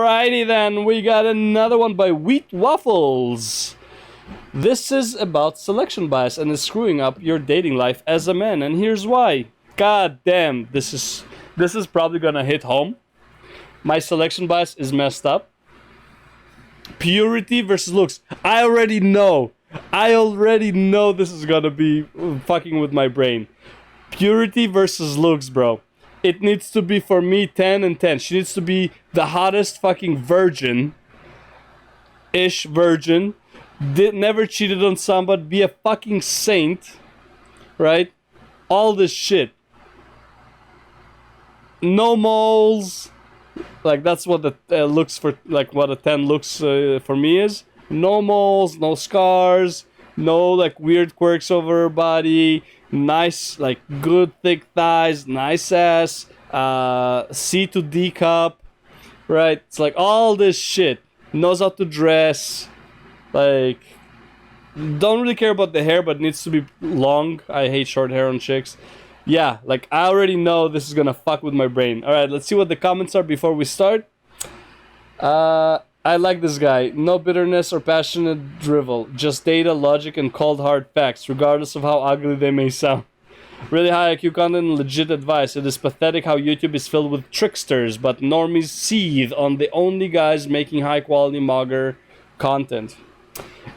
Alrighty then, we got another one by Waffles. This is about selection bias and is screwing up your dating life as a man, and here's why. God damn, this is probably gonna hit home. My selection bias is messed up. Purity versus looks. I already know this is gonna be fucking with my brain. Purity versus looks, bro. It needs to be, for me, 10 and 10. She needs to be the hottest fucking virgin. Never cheated on somebody. Be a fucking saint. Right? All this shit. No moles. Like, that's what the looks for, like, what a 10 looks for me is. No moles, no scars, no, like, weird quirks over her body. Nice, like, good thick thighs, nice ass, C to D cup, right? It's like all this shit. Knows how to dress, like, don't really care about the hair, but it needs to be long. I hate short hair on chicks. Yeah, like, I already know this is gonna fuck with my brain. Alright, let's see what the comments are before we start. I like this guy. No bitterness or passionate drivel. Just data, logic, and cold hard facts, regardless of how ugly they may sound. Really high IQ content and legit advice. It is pathetic how YouTube is filled with tricksters, but normies seethe on the only guys making high quality mogger content.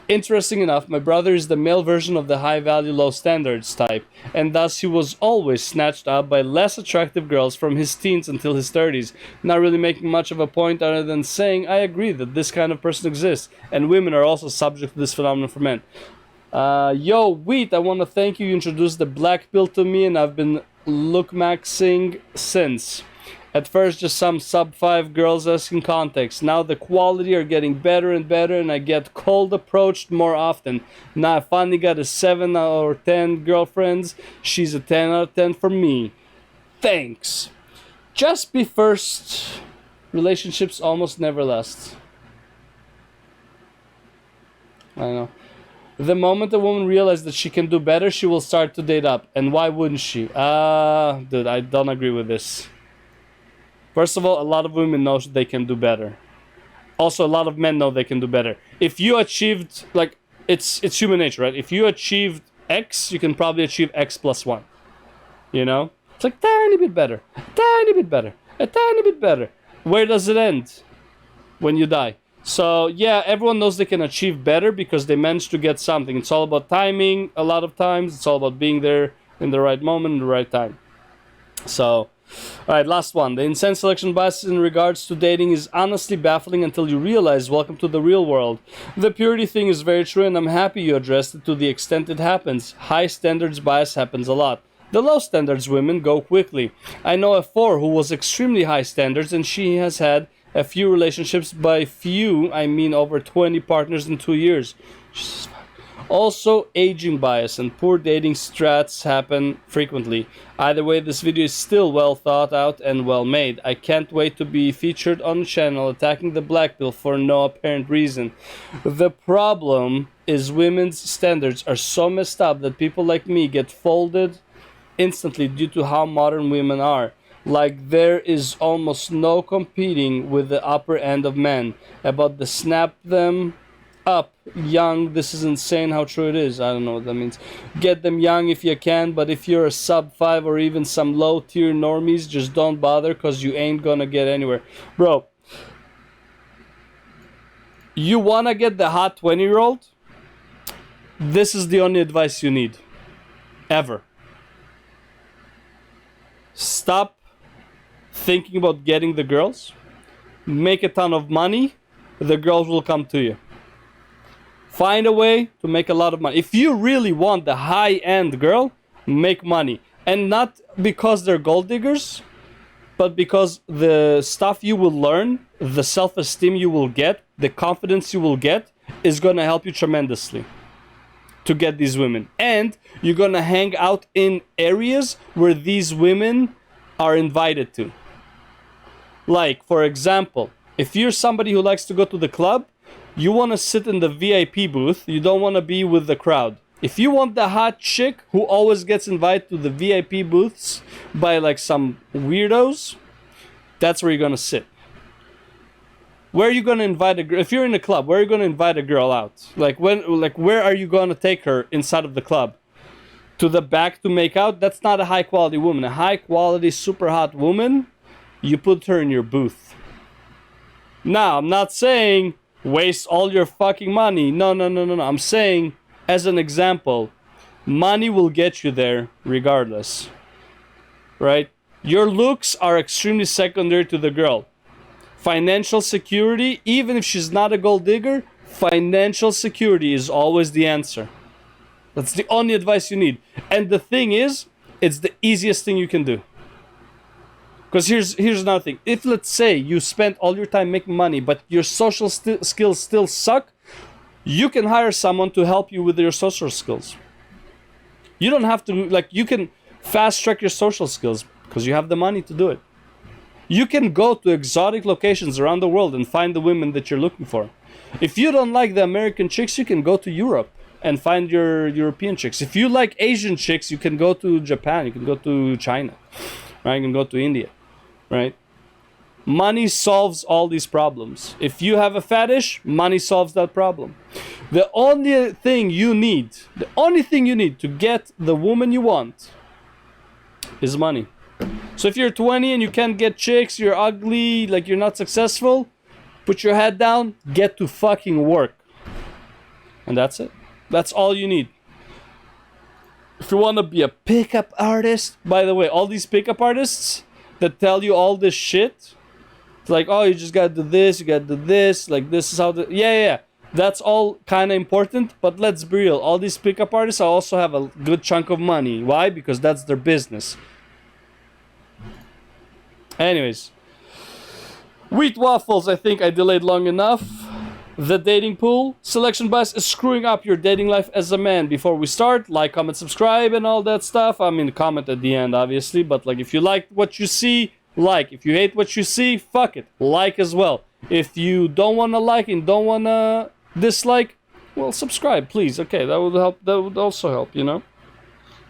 Interesting enough, my brother is the male version of the high value, low standards type, and thus he was always snatched up by less attractive girls from his teens until his 30s, not really making much of a point other than saying, I agree that this kind of person exists, and women are also subject to this phenomenon for men. Yo, Wheat, I want to thank you. You introduced the black pill to me, and I've been look-maxing since. At first, just some sub-5 girls asking context. Now the quality are getting better and better, and I get cold approached more often. Now I finally got a 7 out of 10 girlfriends. She's a 10 out of 10 for me. Thanks. Just be first. Relationships almost never last. I don't know. The moment a woman realizes that she can do better, she will start to date up. And why wouldn't she? Dude, I don't agree with this. First of all, a lot of women know they can do better. Also, a lot of men know they can do better. If you achieved, like, it's human nature, right? If you achieved X, you can probably achieve X plus 1. You know? It's like, tiny bit better. Tiny bit better. A tiny bit better. Where does it end? When you die. So, yeah, everyone knows they can achieve better because they managed to get something. It's all about timing a lot of times. It's all about being there in the right moment, in the right time. So... Alright, last one. The insane selection bias in regards to dating is honestly baffling until you realize welcome to the real world. The purity thing is very true, and I'm happy you addressed it to the extent it happens. High standards bias happens a lot. The low standards women go quickly. I know a 4 who was extremely high standards, and she has had a few relationships. By few, I mean over 20 partners in 2 years. Also, aging bias and poor dating strats happen frequently. Either way, this video is still well thought out and well made. I can't wait to be featured on the channel attacking the black pill for no apparent reason. The problem is women's standards are so messed up that people like me get folded instantly due to how modern women are. Like, there is almost no competing with the upper end of men. About the snap them up young, this is insane how true it is. I don't know what that means. Get them young if you can, but if you're a sub 5 or even some low tier normies, just don't bother because you ain't gonna get anywhere. Bro, you wanna get the hot 20-year-old? This is the only advice you need. Ever. Stop thinking about getting the girls. Make a ton of money. The girls will come to you. Find a way to make a lot of money. If you really want the high-end girl, make money. And not because they're gold diggers, but because the stuff you will learn, the self-esteem you will get, the confidence you will get, is going to help you tremendously to get these women. And you're going to hang out in areas where these women are invited to. Like, for example, if you're somebody who likes to go to the club, you want to sit in the VIP booth. You don't want to be with the crowd. If you want the hot chick who always gets invited to the VIP booths by like some weirdos, that's where you're going to sit. where are you gonna invite a girl? If you're in a club, where are you gonna invite a girl out? Like where are you gonna take her inside of the club? To the back to make out? That's not a high quality woman. A high quality, super hot woman, you put her in your booth. Now, I'm not saying waste all your fucking money. No. I'm saying, as an example, money will get you there regardless. Right? Your looks are extremely secondary to the girl. Financial security, even if she's not a gold digger, financial security is always the answer. That's the only advice you need. And the thing is, it's the easiest thing you can do. Because here's another thing. If, let's say, you spend all your time making money, but your social skills still suck, you can hire someone to help you with your social skills. You don't have to, like, you can fast track your social skills because you have the money to do it. You can go to exotic locations around the world and find the women that you're looking for. If you don't like the American chicks, you can go to Europe and find your European chicks. If you like Asian chicks, you can go to Japan, you can go to China, right? You can go to India, right? Money solves all these problems. If you have a fetish, money solves that problem. The only thing you need to get the woman you want is money. So if you're 20 and you can't get chicks, you're ugly, like you're not successful, put your head down, get to fucking work. And that's it. That's all you need. If you want to be a pickup artist, by the way, all these pickup artists that tell you all this shit, it's like, oh, you just gotta do this, you gotta do this, like this is how the... Yeah. That's all kind of important, but let's be real. All these pickup artists also have a good chunk of money. Why? Because that's their business. Anyways, wheat waffles, I think I delayed long enough. The dating pool. Selection bias is screwing up your dating life as a man. Before we start, like, comment, subscribe, and all that stuff. I mean, comment at the end, obviously. But, like, if you like what you see, like. If you hate what you see, fuck it. Like as well. If you don't want to like and don't want to dislike, well, subscribe, please. Okay, that would help. That would also help, you know.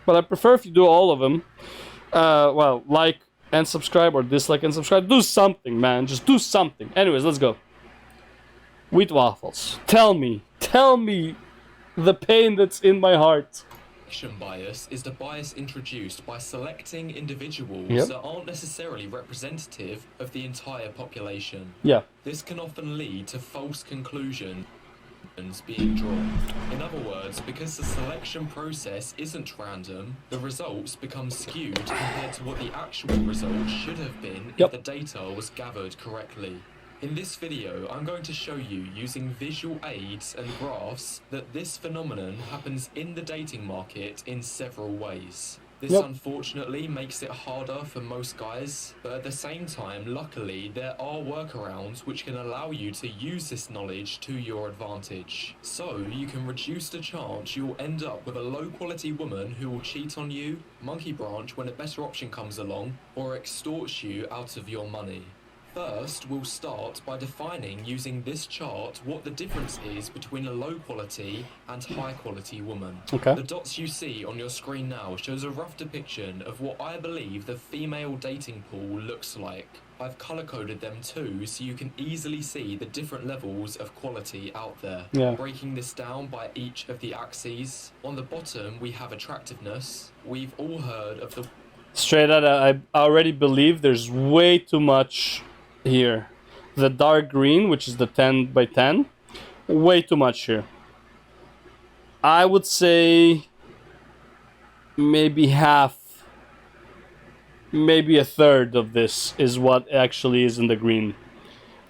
But I prefer if you do all of them. Well, like and subscribe, or dislike and subscribe. Do something, man. Just do something. Anyways, let's go. Wheat waffles. Tell me the pain that's in my heart. Selection bias is the bias introduced by selecting individuals that aren't necessarily representative of the entire population. Yeah. This can often lead to false conclusions being drawn. In other words, because the selection process isn't random, the results become skewed compared to what the actual result should have been if the data was gathered correctly. In this video, I'm going to show you, using visual aids and graphs, that this phenomenon happens in the dating market in several ways. This unfortunately makes it harder for most guys, but at the same time, luckily, there are workarounds which can allow you to use this knowledge to your advantage. So, you can reduce the chance you'll end up with a low-quality woman who will cheat on you, monkey branch when a better option comes along, or extorts you out of your money. First, we'll start by defining, using this chart, what the difference is between a low-quality and high-quality woman. Okay. The dots you see on your screen now shows a rough depiction of what I believe the female dating pool looks like. I've color-coded them too, so you can easily see the different levels of quality out there. Breaking this down by each of the axes. On the bottom, we have attractiveness. We've all heard of the... Straight out, I already believe there's way too much here. The dark green, which is the 10 by 10, way too much here. I would say maybe half, maybe a third of this is what actually is in the green.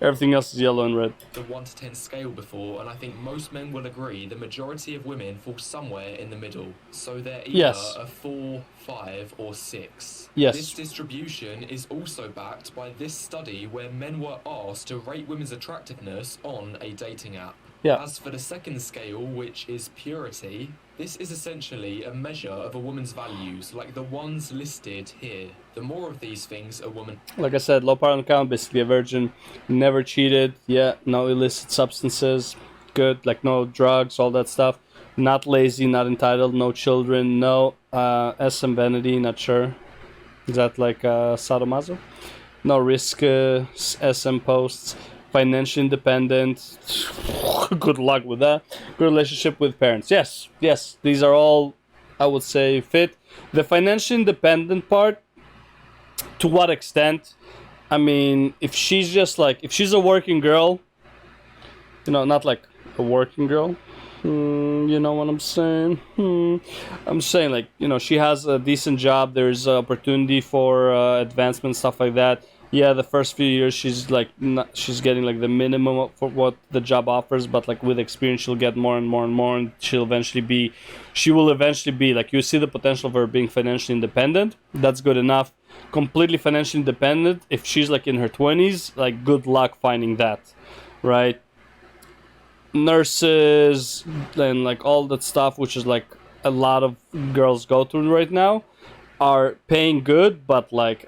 Everything else is yellow and red. The 1 to 10 scale before, and I think most men will agree the majority of women fall somewhere in the middle. So they're either a 4, 5 or 6. This distribution is also backed by this study where men were asked to rate women's attractiveness on a dating app. As for the second scale, which is purity, this is essentially a measure of a woman's values, like the ones listed here. The more of these things a woman... Like I said, low partner count, basically a virgin, never cheated, no illicit substances, good, like no drugs, all that stuff. Not lazy, not entitled, no children, no SM vanity, not sure. Is that like sadomaso? No risk SM posts. financially independent. Good luck with that. Good relationship with parents. Yes, yes, these are all, I would say, fit. The financially independent part, to what extent? I mean, if she's just like, if she's a working girl, not like a working girl, you know what I'm saying? I'm saying, like, she has a decent job, there's opportunity for advancement, stuff like that. Yeah, the first few years she's like she's getting like the minimum for what the job offers, but like with experience she'll get more and more and more, and she will eventually be like, you see the potential of her being financially independent. That's good enough. Completely financially independent, if she's like in her 20s, like, good luck finding that, right? Nurses and like all that stuff, which is like a lot of girls go through right now, are paying good, but like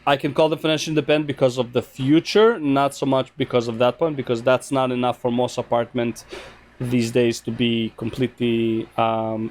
I can call them financially independent because of the future, not so much because of that point, because that's not enough for most apartment these days to be completely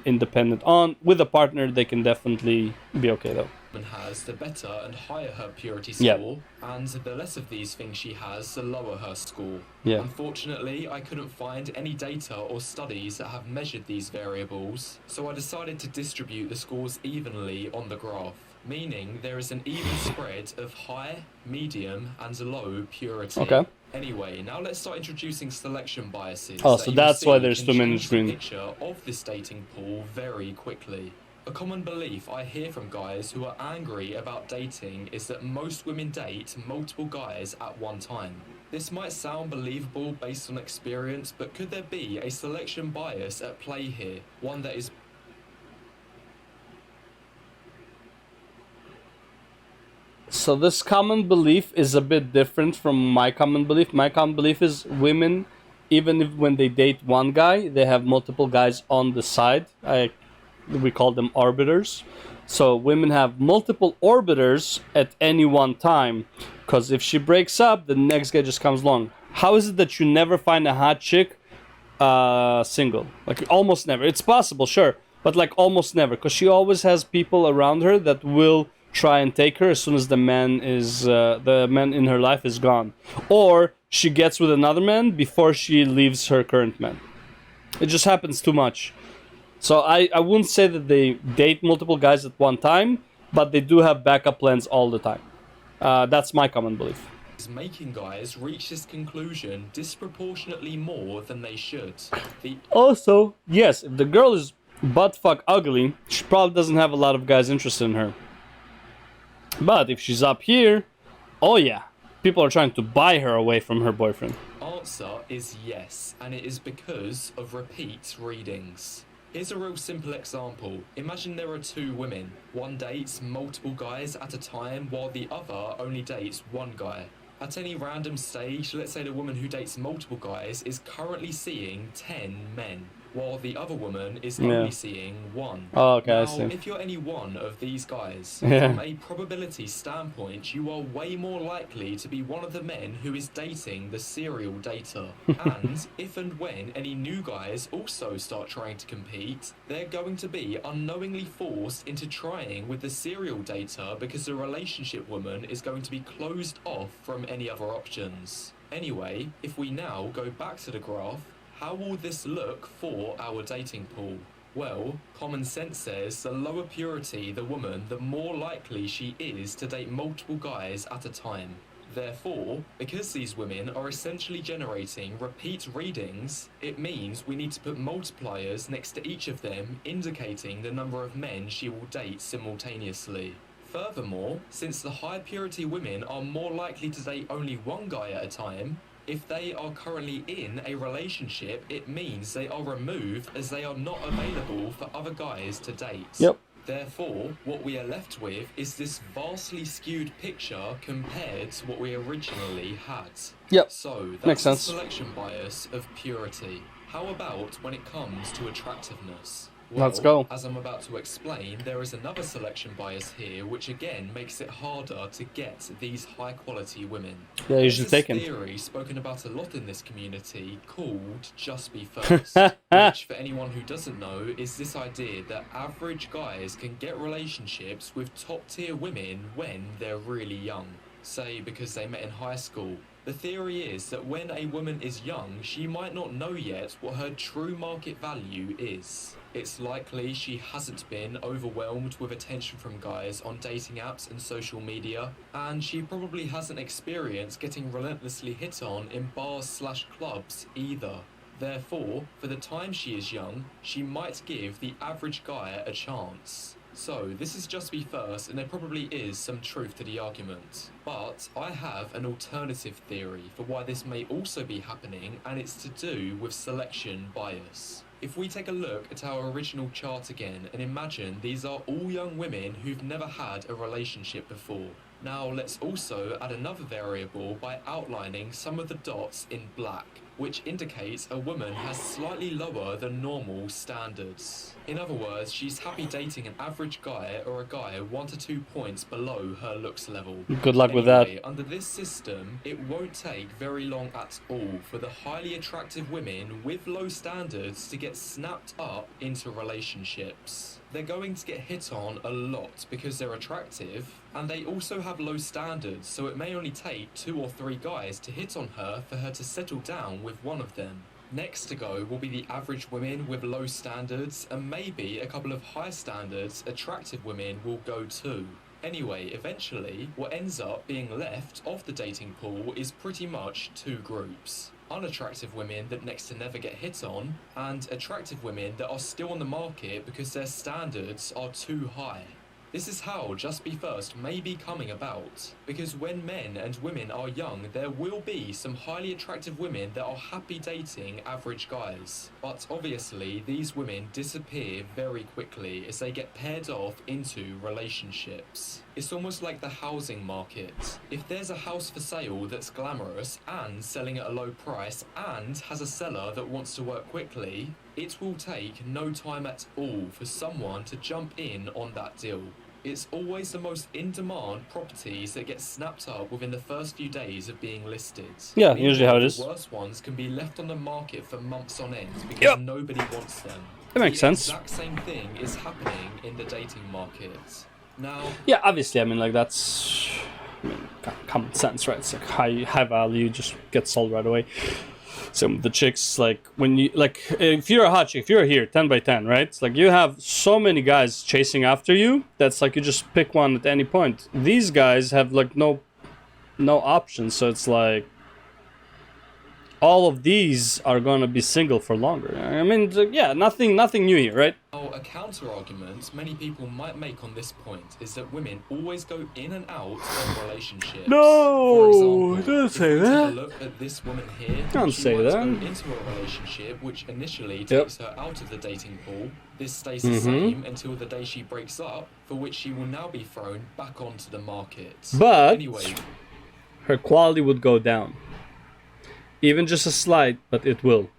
independent on. With a partner, they can definitely be okay though. Has, the better and higher her purity Yeah. score, and the less of these things she has, the lower her score. Yeah. Unfortunately, I couldn't find any data or studies that have measured these variables, so I decided to distribute the scores evenly on the graph, meaning there is an even spread of high, medium, and low purity. Okay. Anyway, now let's start introducing selection biases. Oh, so that's why there's 2 minutes green. Picture of this dating pool very quickly. A common belief I hear from guys who are angry about dating is that most women date multiple guys at one time. This might sound believable based on experience, but could there be a selection bias at play here? One that is So this common belief is a bit different from my common belief. My common belief is women, even if when they date one guy, they have multiple guys on the side. We call them orbiters. So women have multiple orbiters at any one time, because if she breaks up, the next guy just comes along. How is it that you never find a hot chick single? Like, almost never. It's possible, sure, but like almost never, because she always has people around her that will try and take her as soon as the man in her life is gone, or she gets with another man before she leaves her current man. It just happens too much. So I wouldn't say that they date multiple guys at one time, but they do have backup plans all the time. That's my common belief. making guys reach this conclusion disproportionately more than they should. Also, yes, if the girl is buttfuck ugly, she probably doesn't have a lot of guys interested in her. But if she's up here, oh yeah, people are trying to buy her away from her boyfriend. Answer is yes, and it is because of repeat readings. Here's a real simple example. Imagine there are two women. One dates multiple guys at a time while the other only dates one guy. At any random stage, let's say the woman who dates multiple guys is currently seeing 10 men, while the other woman is only seeing one. Oh, okay, now, I see. if you're any one of these guys, Yeah. from a probability standpoint, you are way more likely to be one of the men who is dating the serial dater. And if and when any new guys also start trying to compete, they're going to be unknowingly forced into trying with the serial dater because the relationship woman is going to be closed off from any other options. Anyway, if we now go back to the graph, how will this look for our dating pool? Well, common sense says the lower purity the woman, the more likely she is to date multiple guys at a time. Therefore, because these women are essentially generating repeat readings, it means we need to put multipliers next to each of them, indicating the number of men she will date simultaneously. Furthermore, since the high purity women are more likely to date only one guy at a time, if they are currently in a relationship, it means they are removed as they are not available for other guys to date. Yep. Therefore, what we are left with is this vastly skewed picture compared to what we originally had. Yep. So, that's Makes the sense. selection bias of purity. How about when it comes to attractiveness? Let's go. As I'm about to explain, there is another selection bias here, which again makes it harder to get these high-quality women. Yeah, you should take There's him. a theory spoken about a lot in this community called Just Be First, which, for anyone who doesn't know, is this idea that average guys can get relationships with top-tier women when they're really young. Say, because they met in high school. The theory is that when a woman is young, she might not know yet what her true market value is. It's likely she hasn't been overwhelmed with attention from guys on dating apps and social media, and she probably hasn't experienced getting relentlessly hit on in bars/clubs either. Therefore, for the time she is young, she might give the average guy a chance. So, this is just me first, and there probably is some truth to the argument. But I have an alternative theory for why this may also be happening, and it's to do with selection bias. If we take a look at our original chart again and imagine these are all young women who've never had a relationship before. Now let's also add another variable by outlining some of the dots in black, which indicates a woman has slightly lower than normal standards. In other words, she's happy dating an average guy or a guy 1 to 2 points below her looks level. Good luck with that. Under this system, it won't take very long at all for the highly attractive women with low standards to get snapped up into relationships. They're going to get hit on a lot because they're attractive, and they also have low standards, so it may only take 2 or 3 guys to hit on her for her to settle down with one of them. Next to go will be the average women with low standards, and maybe a couple of high standards attractive women will go too. Anyway, eventually, what ends up being left of the dating pool is pretty much 2 groups. Unattractive women that next to never get hit on, and attractive women that are still on the market because their standards are too high. This is how Just Be First may be coming about, because when men and women are young, there will be some highly attractive women that are happy dating average guys. But obviously, these women disappear very quickly as they get paired off into relationships. It's almost like the housing market. If there's a house for sale that's glamorous and selling at a low price and has a seller that wants to work quickly, it will take no time at all for someone to jump in on that deal. It's always the most in-demand properties that get snapped up within the first few days of being listed. Yeah, usually how it is. The worst ones can be left on the market for months on end because nobody wants them. That makes sense. The exact same thing is happening in the dating market. Now, yeah, obviously, I mean, like, that's common sense, right? It's like high value, just get sold right away. Some of the chicks, like, when you, like, if you're a hot chick, if you're here 10 by 10, right? It's like you have so many guys chasing after you that's like you just pick one at any point. These guys have like no options, so it's like all of these are gonna be single for longer. I mean, yeah, nothing new here, right? a counter argument many people might make on this point is that women always go in and out of relationships. No, For example, don't say if we that. take a look at this woman here, Don't she say might that. go into a relationship which initially takes her out of the dating pool. This stays the same until the day she breaks up, for which she will now be thrown back onto the market. But anyway, her quality would go down. Even just a slight, but it will.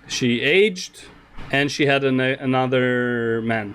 She aged, and she had another man.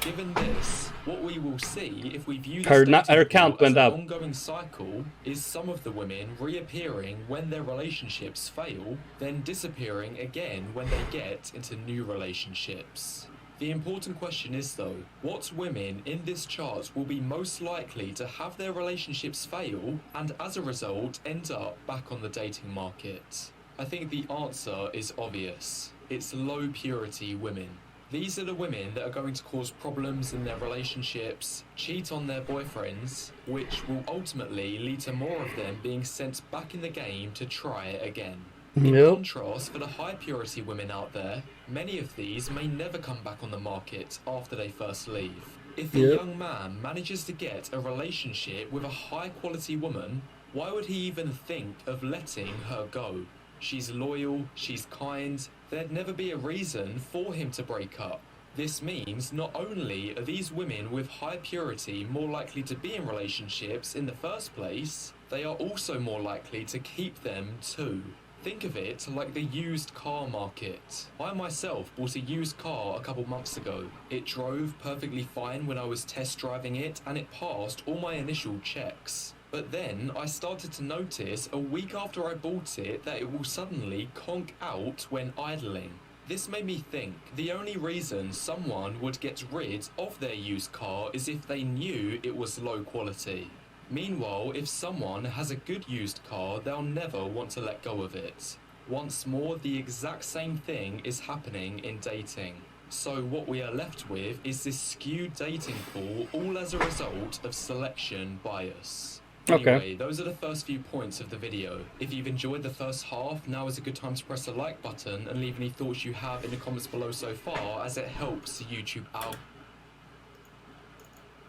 given this, what we will see if we view Her this dating count pool as went an up. ongoing cycle is some of the women reappearing when their relationships fail, then disappearing again when they get into new relationships. The important question is though, what women in this chart will be most likely to have their relationships fail and as a result end up back on the dating market? I think the answer is obvious. It's low purity women. These are the women that are going to cause problems in their relationships, cheat on their boyfriends, which will ultimately lead to more of them being sent back in the game to try it again. In contrast, for the high purity women out there, many of these may never come back on the market after they first leave. If a young man manages to get a relationship with a high quality woman, why would he even think of letting her go? She's loyal, she's kind, there'd never be a reason for him to break up. This means not only are these women with high purity more likely to be in relationships in the first place, they are also more likely to keep them too. Think of it like the used car market. I myself bought a used car a couple months ago. It drove perfectly fine when I was test driving it and it passed all my initial checks. But then I started to notice a week after I bought it that it will suddenly conk out when idling. This made me think the only reason someone would get rid of their used car is if they knew it was low quality. Meanwhile, if someone has a good used car, they'll never want to let go of it. Once more, the exact same thing is happening in dating. So what we are left with is this skewed dating pool, all as a result of selection bias. Okay. Anyway, those are the first few points of the video. If you've enjoyed the first half, now is a good time to press the like button and leave any thoughts you have in the comments below so far, as it helps the YouTube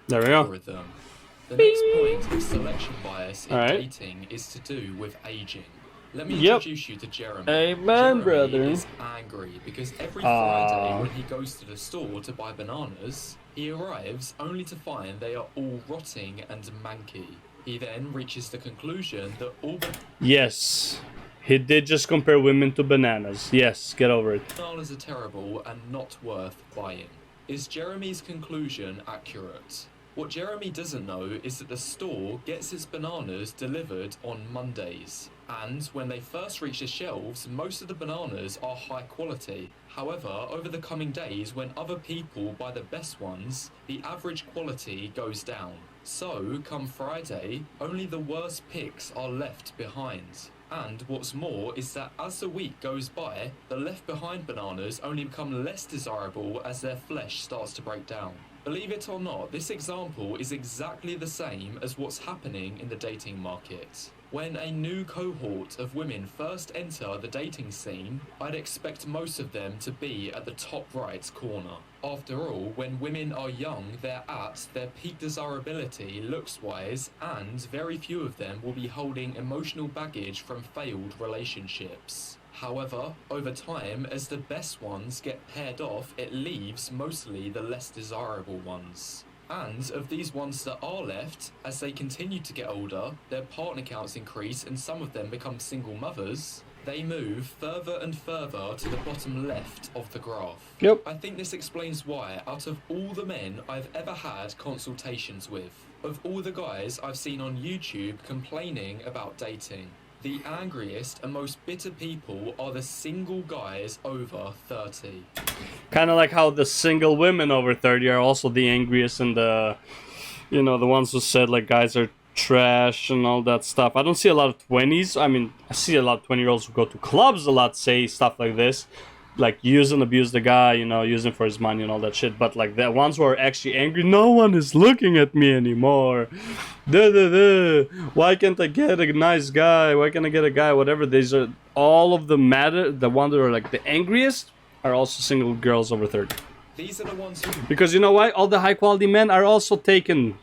There we go. algorithm. The next point of selection bias in Alright. dating is to do with aging. Let me Yep. introduce you to Jeremy. Amen, Jeremy brother. is angry because every Friday when he goes to the store to buy bananas, he arrives only to find they are all rotting and manky. He then reaches the conclusion that all Yes. He did just compare women to bananas. Yes, get over it. bananas are terrible and not worth buying. Is Jeremy's conclusion accurate? What Jeremy doesn't know is that the store gets its bananas delivered on Mondays, and when they first reach the shelves, most of the bananas are high quality. However, over the coming days, when other people buy the best ones, the average quality goes down. So, come Friday, only the worst picks are left behind. And what's more is that as the week goes by, the left behind bananas only become less desirable as their flesh starts to break down. Believe it or not, this example is exactly the same as what's happening in the dating market. When a new cohort of women first enter the dating scene, I'd expect most of them to be at the top right corner. After all, when women are young, they're at their peak desirability looks-wise, and very few of them will be holding emotional baggage from failed relationships. However, over time, as the best ones get paired off, it leaves mostly the less desirable ones. And of these ones that are left, as they continue to get older, their partner counts increase and some of them become single mothers, they move further and further to the bottom left of the graph. Yep. I think this explains why, out of all the men I've ever had consultations with, of all the guys I've seen on YouTube complaining about dating, the angriest and most bitter people are the single guys over 30. Kind of like how the single women over 30 are also the angriest and the, you know, the ones who said like guys are trash and all that stuff. I don't see a lot of 20s. I mean, I see a lot of 20-year-olds who go to clubs a lot say stuff like this. Like use and abuse the guy, you know, use him for his money and all that shit. But like the ones who are actually angry, no one is looking at me anymore. Why can't I get a nice guy? Why can't I get a guy? Whatever. These are all of the matter. The ones that are like the angriest are also single girls over 30. These are the ones who Because you know why? All the high quality men are also taken.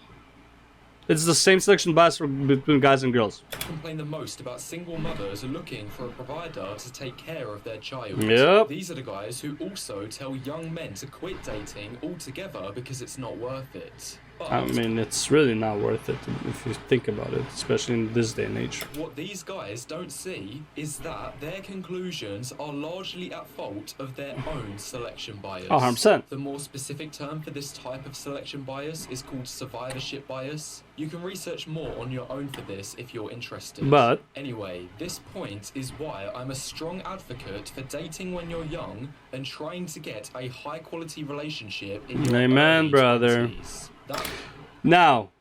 It's the same selection bias between guys and girls. complain the most about single mothers looking for a provider to take care of their child. Yep. These are the guys who also tell young men to quit dating altogether because it's not worth it. But I mean, it's really not worth it if you think about it, especially in this day and age. what these guys don't see is that their conclusions are largely at fault of their own selection bias. 100%. The more specific term for this type of selection bias is called survivorship bias. You can research more on your own for this if you're interested. But Anyway, this point is why I'm a strong advocate for dating when you're young and trying to get a high quality relationship in your Amen, early brother. 20s. That now,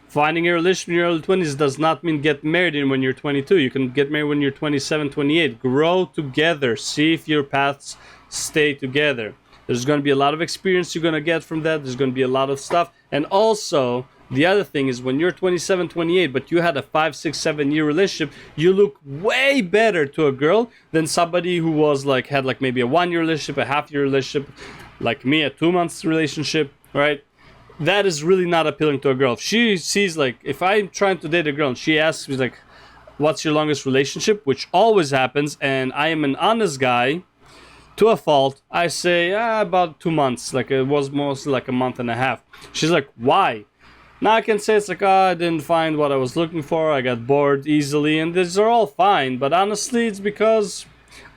finding a relationship in your early 20s does not mean get married in when you're 22. You can get married when you're 27, 28. Grow together. See if your paths stay together. There's going to be a lot of experience you're going to get from that. There's going to be a lot of stuff. And also, the other thing is when you're 27, 28, but you had a 5, 6, 7 year relationship, you look way better to a girl than somebody who was like, had like maybe a 1 year relationship, a half year relationship, like me, a 2 months relationship, right? That is really not appealing to a girl. If she sees like, if I'm trying to date a girl and she asks me like, what's your longest relationship? Which always happens, and I am an honest guy to a fault. I say, about 2 months. Like it was mostly like a month and a half. She's like, why? Now I can say it's like, I didn't find what I was looking for. I got bored easily, and these are all fine. But honestly, it's because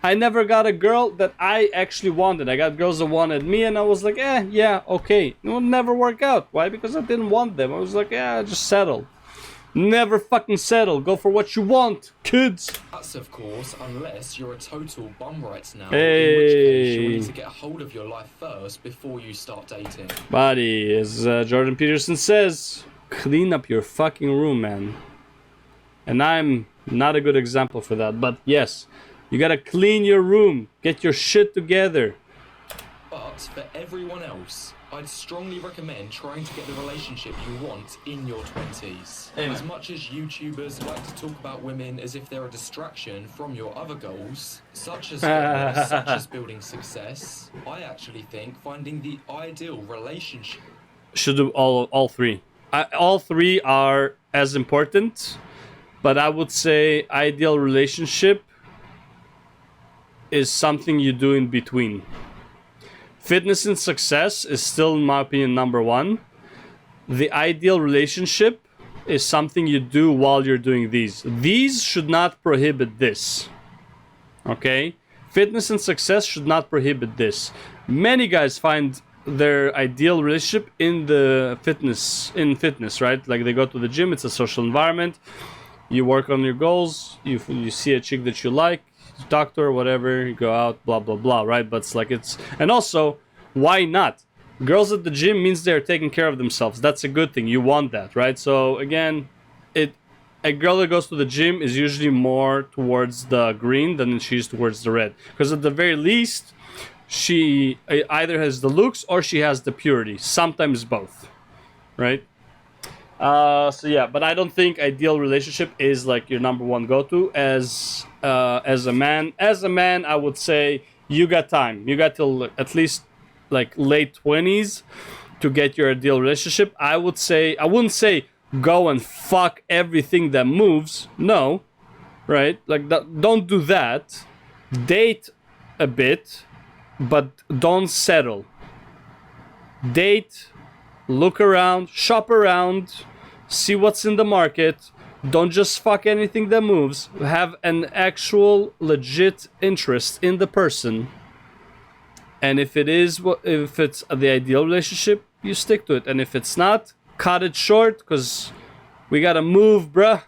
I never got a girl that I actually wanted. I got girls that wanted me, and I was like, yeah, okay. It would never work out. Why? Because I didn't want them. I was like, just settle. Never fucking settle. Go for what you want, kids. That's of course, unless you're a total bum right now, Hey. in which case you'll need to get a hold of your life first before you start dating. Buddy, as Jordan Peterson says, clean up your fucking room, man. And I'm not a good example for that, but yes, you gotta clean your room, get your shit together. But for everyone else, I'd strongly recommend trying to get the relationship you want in your 20s. Amen. As much as YouTubers like to talk about women as if they're a distraction from your other goals, such as fitness, such as building success, I actually think finding the ideal relationship Should do all three. All three are as important, but I would say ideal relationship is something you do in between. Fitness and success is still, in my opinion, number one. The ideal relationship is something you do while you're doing these. These should not prohibit this. Okay? Fitness and success should not prohibit this. Many guys find their ideal relationship in fitness, right? Like they go to the gym, it's a social environment. You work on your goals, you see a chick that you like, talk to her, whatever, you go out, blah blah blah, right? But and also, why not? Girls at the gym means they're taking care of themselves. That's a good thing. You want that, right? So again, a girl that goes to the gym is usually more towards the green than she is towards the red, because at the very least, she either has the looks or she has the purity. Sometimes both, right? So yeah, but I don't think ideal relationship is like your number one go-to as a man. As a man, I would say you got time. You got till at least like late 20s to get your ideal relationship. I wouldn't say go and fuck everything that moves. No, right? Like don't do that. Date a bit, but don't settle. Date. Look around, shop around, see what's in the market. Don't just fuck anything that moves. Have an actual legit interest in the person. And if it's the ideal relationship, you stick to it. And if it's not, cut it short, because we gotta move, bruh.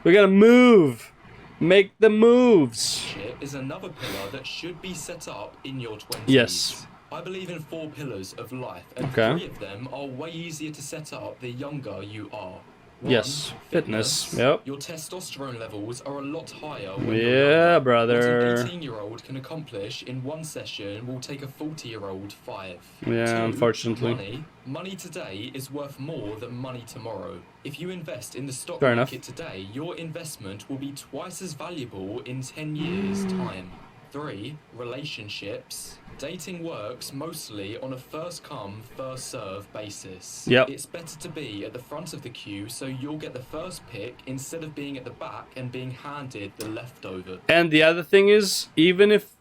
We gotta move. Make the moves. is another pillar that should be set up in your 20s. Yes. I believe in 4 pillars of life, and 3 of them are way easier to set up the younger you are. 1, yes, fitness. Yep. Your testosterone levels are a lot higher when you're Yeah, younger. brother. What an 18-year-old can accomplish in 1 session will take a 40-year-old 5. Yeah, 2, unfortunately. Money today is worth more than money tomorrow. If you invest in the stock Fair market enough. today, your investment will be twice as valuable in 10 years' time. 3, relationships. Dating works mostly on a first-come, first-served basis. Yep. It's better to be at the front of the queue so you'll get the first pick instead of being at the back and being handed the leftover. And the other thing is, even if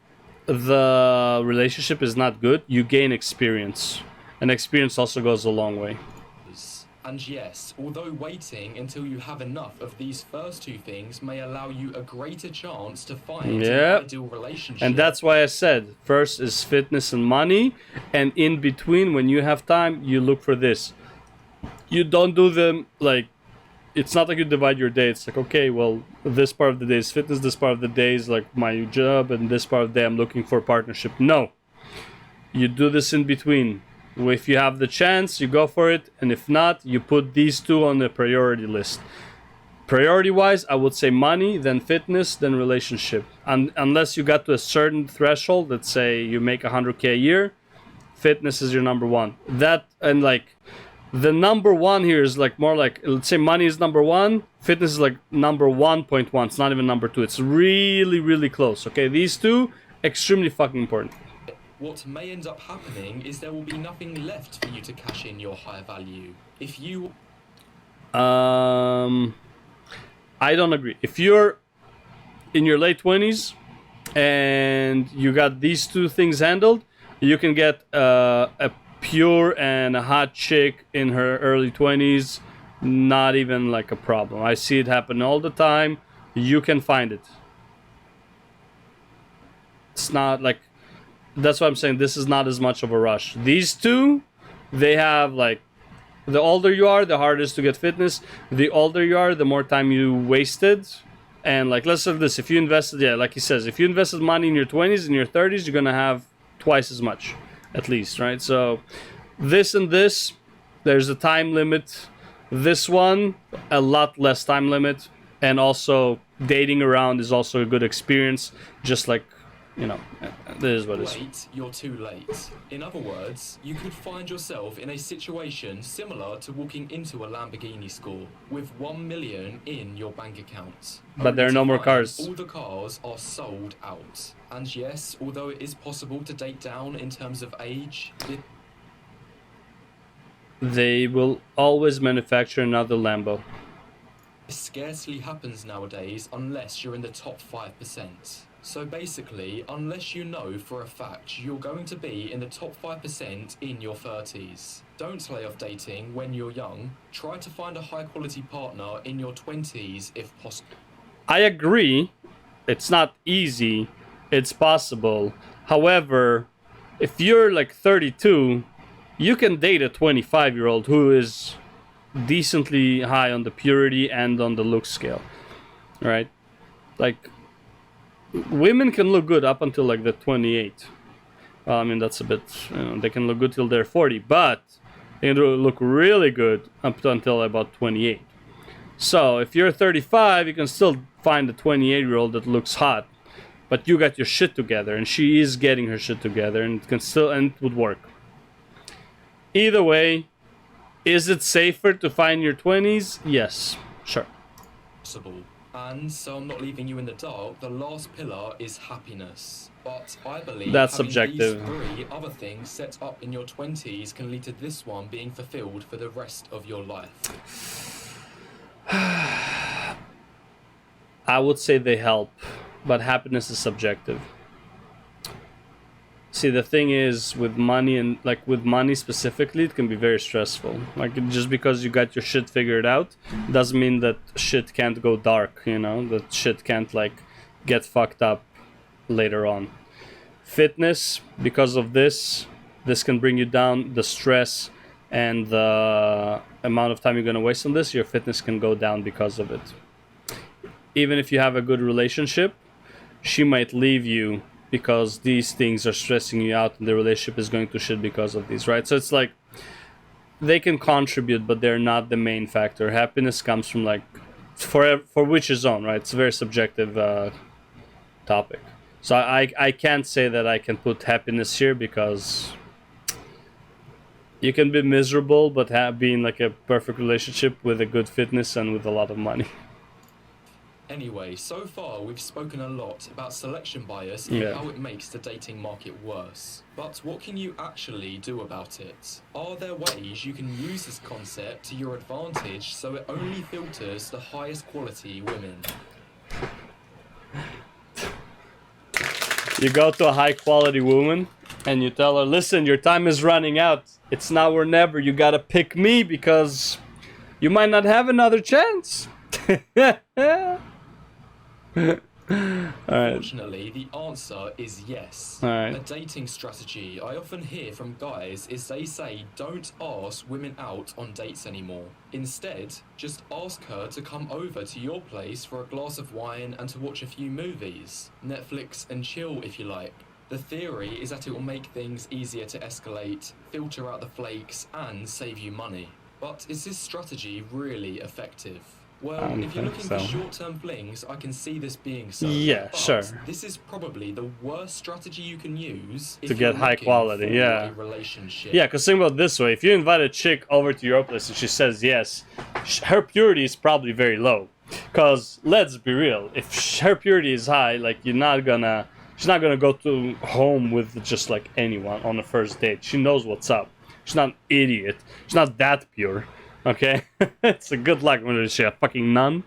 the relationship is not good, you gain experience. And experience also goes a long way. And yes, although waiting until you have enough of these first 2 things may allow you a greater chance to find an ideal relationship. And that's why I said, first is fitness and money, and in between, when you have time, you look for this. You don't do them like, it's not like you divide your day. It's like, okay, well, this part of the day is fitness, this part of the day is like my job, and this part of the day I'm looking for a partnership. No. You do this in between. If you have the chance, you go for it, and if not, you put these 2 on the priority list. Priority-wise, I would say money, then fitness, then relationship. Unless you got to a certain threshold, let's say you make 100K a year, fitness is your number 1. That, and like, the number 1 here is like more like, let's say money is number 1, fitness is like number 1.1. It's not even number 2. It's really, really close. Okay, these 2, extremely fucking important. What may end up happening is there will be nothing left for you to cash in your higher value. If you... I don't agree. If you're in your late 20s and you got these 2 things handled, you can get a pure and a hot chick in her early 20s, not even like a problem. I see it happen all the time. You can find it. It's not like... That's what I'm saying. This is not as much of a rush. These 2, they have like, the older you are, the harder it is to get fitness. The older you are, the more time you wasted. And like, let's say this, if you invested, like he says, if you invested money in your 20s, in your 30s, you're going to have twice as much, at least, right? So this and this, there's a time limit. This one, a lot less time limit, and also dating around is also a good experience. Just like, you know, this is what it is. Late, you're too late. In other words, you could find yourself in a situation similar to walking into a Lamborghini store with 1 million in your bank account. But there are no more cars. All the cars are sold out. And yes, although it is possible to date down in terms of age, They will always manufacture another Lambo. it scarcely happens nowadays unless you're in the top 5%. So basically, unless you know for a fact you're going to be in the top 5% in your 30s. Don't lay off dating when you're young. Try to find a high quality partner in your 20s if possible. I agree. It's not easy. It's possible. However, if you're like 32, you can date a 25-year-old who is decently high on the purity and on the look scale, right? Like, women can look good up until like the 28. Well, I mean, that's a bit, you know, they can look good till they're 40, but they can look really good up until about 28. So if you're 35, you can still find a 28-year-old that looks hot, but you got your shit together, and she is getting her shit together, and it can still, and it would work. Either way, is it safer to find your 20s? Yes, sure. And so I'm not leaving you in the dark, the last pillar is happiness. But I believe That's having subjective. these 3 other things set up in your 20s can lead to this one being fulfilled for the rest of your life. I would say they help, but happiness is subjective. See, the thing is, with money, and like with money specifically, it can be very stressful. Like, just because you got your shit figured out doesn't mean that shit can't go dark, you know? That shit can't, like, get fucked up later on. Fitness, because of this can bring you down. The stress and the amount of time you're gonna waste on this, your fitness can go down because of it. Even if you have a good relationship, she might leave you because these things are stressing you out, and the relationship is going to shit because of these, right? So it's like, they can contribute, but they're not the main factor. Happiness comes from, like, for which is own, right? It's a very subjective topic. So I can't say that I can put happiness here, because you can be miserable but be in like a perfect relationship with a good fitness and with a lot of money. Anyway, so far we've spoken a lot about selection bias and how it makes the dating market worse. But what can you actually do about it? Are there ways you can use this concept to your advantage so it only filters the highest quality women? You go to a high quality woman and you tell her, listen, your time is running out. It's now or never. You gotta pick me because you might not have another chance. Unfortunately, the answer is yes. Alright. A dating strategy I often hear from guys is they say don't ask women out on dates anymore. Instead, just ask her to come over to your place for a glass of wine and to watch a few movies. Netflix and chill if you like. The theory is that it will make things easier to escalate, filter out the flakes, and save you money. But is this strategy really effective? Well, if you're looking for short-term flings, I can see this being so. Yeah, but sure. This is probably the worst strategy you can use To get high quality, yeah. A relationship. Yeah, because think about it this way. If you invite a chick over to your place and she says yes, her purity is probably very low. Because, let's be real, if her purity is high, like, she's not gonna go to home with just, like, anyone on the first date. She knows what's up. She's not an idiot. She's not that pure. Okay? It's a good luck when she's a fucking nun.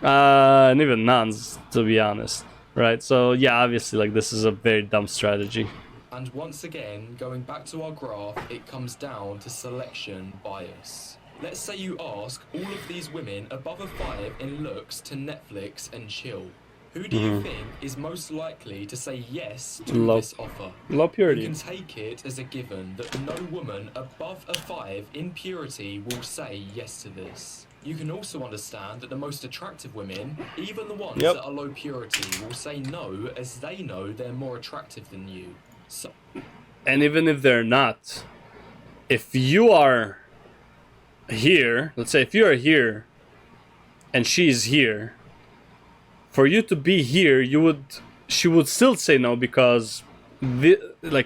And even nuns, to be honest. Right? So, yeah, obviously, like, this is a very dumb strategy. And once again, going back to our graph, it comes down to selection bias. Let's say you ask all of these women above a 5 in looks to Netflix and chill. Who do you think is most likely to say yes to this offer? Low purity. You can take it as a given that no woman above a 5 in purity will say yes to this. You can also understand that the most attractive women, even the ones that are low purity, will say no as they know they're more attractive than you. So, and even if they're not, if you are here, let's say if you're here and she's here, for you to be here, she would still say no because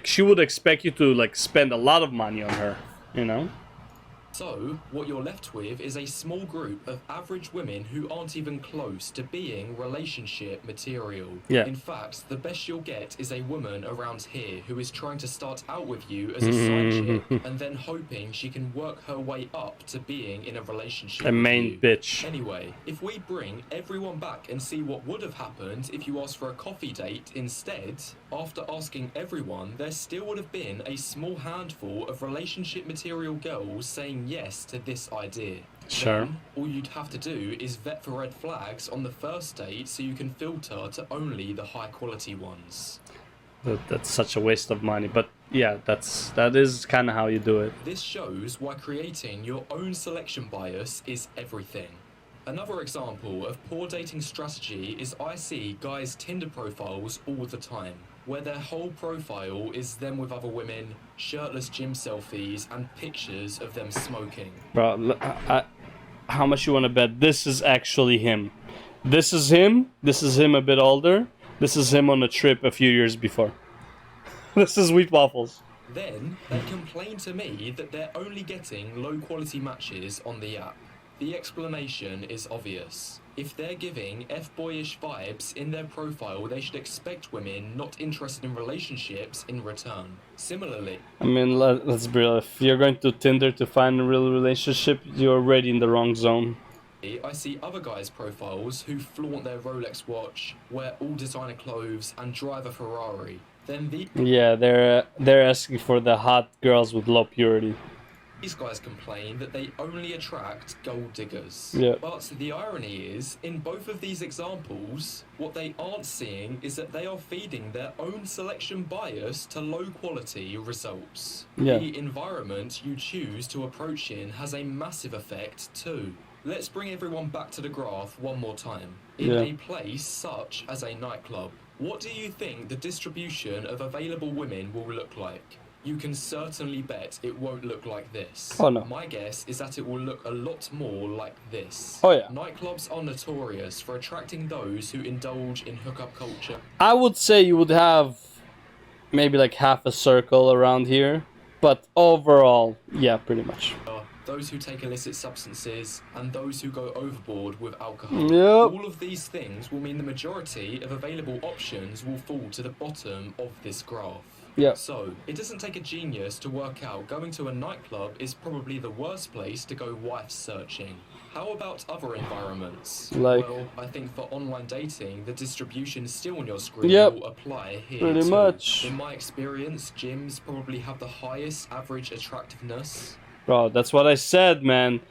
she would expect you to like spend a lot of money on her, you know? So, what you're left with is a small group of average women who aren't even close to being relationship material. Yeah. In fact, the best you'll get is a woman around here who is trying to start out with you as a side chick and then hoping she can work her way up to being in a relationship A with main you. bitch. Anyway, if we bring everyone back and see what would have happened if you asked for a coffee date instead, after asking everyone, there still would have been a small handful of relationship material girls saying yes to this idea. Sure. Then, all you'd have to do is vet for red flags on the first date so you can filter to only the high quality ones. That's such a waste of money, but yeah, that is kind of how you do it. This shows why creating your own selection bias is everything. Another example of poor dating strategy is I see guys' Tinder profiles all the time, where their whole profile is them with other women, shirtless gym selfies, and pictures of them smoking. Bro, how much you want to bet this is actually him? This is him a bit older. This is him on a trip a few years before. This is Wheat Waffles. Then, they complain to me that they're only getting low-quality matches on the app. The explanation is obvious. If they're giving F-boyish vibes in their profile, they should expect women not interested in relationships in return. Similarly, I mean, let's be real. If you're going to Tinder to find a real relationship, you're already in the wrong zone. I see other guys' profiles who flaunt their Rolex watch, wear all designer clothes, and drive a Ferrari. Then Yeah, they're asking for the hot girls with low purity. these guys complain that they only attract gold diggers. Yeah. But the irony is, in both of these examples, what they aren't seeing is that they are feeding their own selection bias to low quality results. Yeah. The environment you choose to approach in has a massive effect too. Let's bring everyone back to the graph one more time. In Yeah. a place such as a nightclub, what do you think the distribution of available women will look like? You can certainly bet it won't look like this. Oh, no. My guess is that it will look a lot more like this. Oh, yeah. Nightclubs are notorious for attracting those who indulge in hookup culture. I would say you would have maybe like half a circle around here, but overall, yeah, pretty much. Those who take illicit substances, and those who go overboard with alcohol. Yep. All of these things will mean the majority of available options will fall to the bottom of this graph. Yeah. So, it doesn't take a genius to work out going to a nightclub is probably the worst place to go wife searching. How about other environments? Like- Well, I think for online dating, the distribution still on your screen Yep. will apply here Pretty too. much. In my experience, gyms probably have the highest average attractiveness. Bro, that's what I said, man.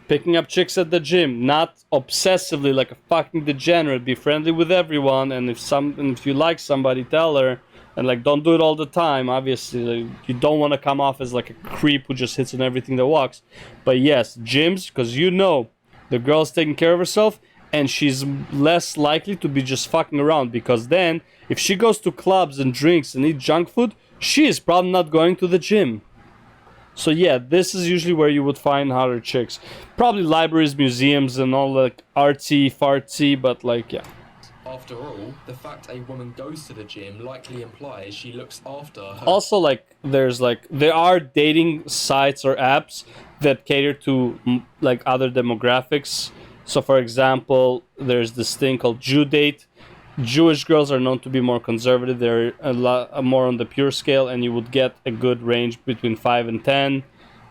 Picking up chicks at the gym, not obsessively like a fucking degenerate. Be friendly with everyone, and if you like somebody, tell her. And like, don't do it all the time. Obviously, like, you don't want to come off as like a creep who just hits on everything that walks. But yes, gyms, because you know the girl's taking care of herself, and she's less likely to be just fucking around. Because then, if she goes to clubs and drinks and eat junk food, she is probably not going to the gym. So yeah, this is usually where you would find hotter chicks. Probably libraries, museums, and all like artsy, fartsy, but like, yeah. After all, the fact a woman goes to the gym likely implies she looks after her. Also, like, there are dating sites or apps that cater to like other demographics. So for example, there's this thing called Jew-Date. Jewish girls are known to be more conservative. They're a lot more on the pure scale, and you would get a good range between 5 and 10.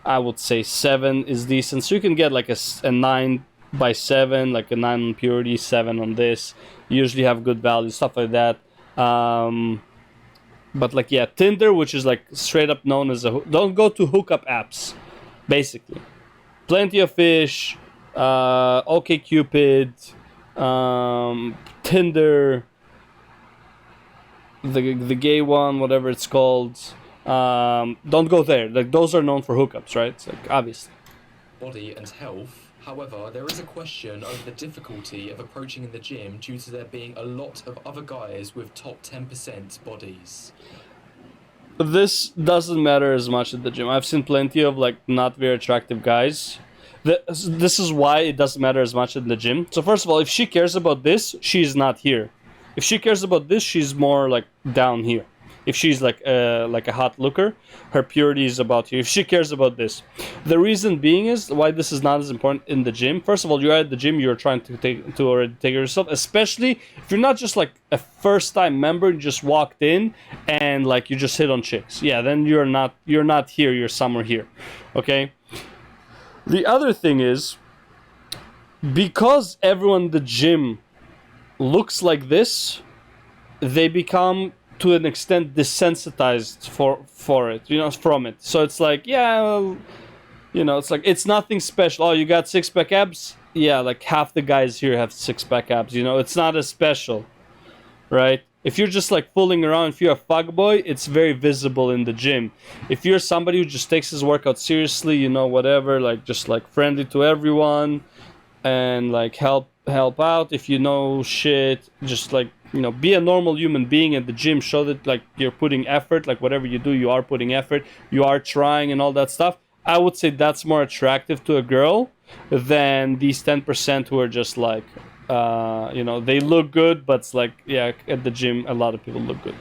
I would say 7 is decent. So you can get like a 9 by 7, like a 9 on purity, 7 on this. You usually have good value, stuff like that. But like, yeah, Tinder, which is like straight up known as don't go to hookup apps, basically. Plenty of Fish, OkCupid, Tinder, the gay one, whatever it's called. Don't go there. Like, those are known for hookups, right? It's like, obviously. Body and health. However, there is a question over the difficulty of approaching in the gym due to there being a lot of other guys with top 10% bodies. This doesn't matter as much at the gym. I've seen plenty of like not very attractive guys, This is why it doesn't matter as much in the gym. So first of all, if she cares about this, she's not here. If she cares about this, she's more like down here. If she's like a hot looker, her purity is about here. If she cares about this, the reason being is why this is not as important in the gym. First of all, you're at the gym, you're trying to already take yourself, especially if you're not just like a first time member, you just walked in and like you just hit on chicks. Yeah, then you're not here, you're somewhere here. Okay? The other thing is, because everyone in the gym looks like this, they become to an extent desensitized for it, from it. So it's like, yeah, well, it's like it's nothing special. Oh, you got six-pack abs? Yeah, like half the guys here have six-pack abs. It's not as special, right? If you're just like fooling around, if you're a fuckboy, it's very visible in the gym. If you're somebody who just takes his workout seriously, whatever, like just like friendly to everyone, and like help out if you know shit, just like be a normal human being at the gym, show that like you're putting effort, like whatever you do, you are putting effort, you are trying and all that stuff. I would say that's more attractive to a girl than these 10% who are just like, they look good, but it's like, yeah, at the gym, a lot of people look good.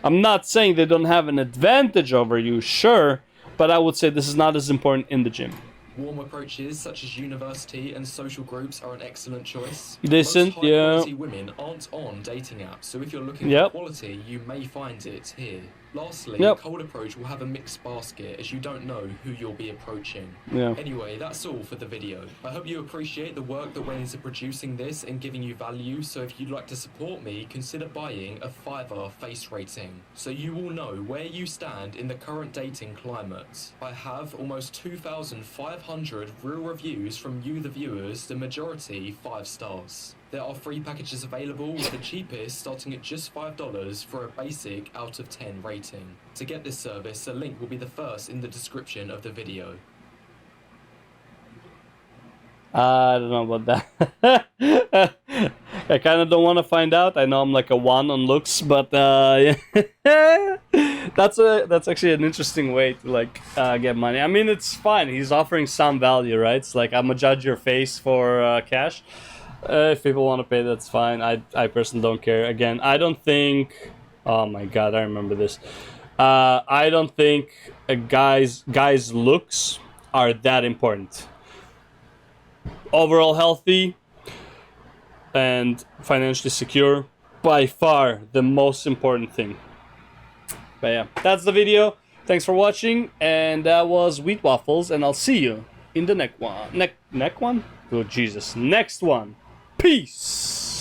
I'm not saying they don't have an advantage over you, sure, but I would say this is not as important in the gym. Warm approaches such as university and social groups are an excellent choice. Decent, Most high-quality women aren't on dating apps, so if you're looking for quality, you may find it here. Lastly, cold approach will have a mixed basket as you don't know who you'll be approaching. Yeah. Anyway, that's all for the video. I hope you appreciate the work that went into producing this and giving you value, so if you'd like to support me, consider buying a $5 face rating, so you will know where you stand in the current dating climate. I have almost 2,500 real reviews from you the viewers, the majority 5 stars. There are free packages available, with the cheapest starting at just $5 for a basic out of 10 rating. To get this service, a link will be the first in the description of the video. I don't know about that. I kind of don't want to find out. I know I'm like a 1 on looks, but yeah. That's actually an interesting way to like get money. I mean, it's fine. He's offering some value, right? It's like, I'm gonna judge your face for cash. If people want to pay, that's fine. I personally don't care. Again, I don't think... Oh my god, I remember this. I don't think a guy's looks are that important. Overall healthy and financially secure, by far the most important thing. But yeah, that's the video. Thanks for watching, and that was Wheat Waffles, and I'll see you in the next one. Next one? Oh Jesus, next one. Peace!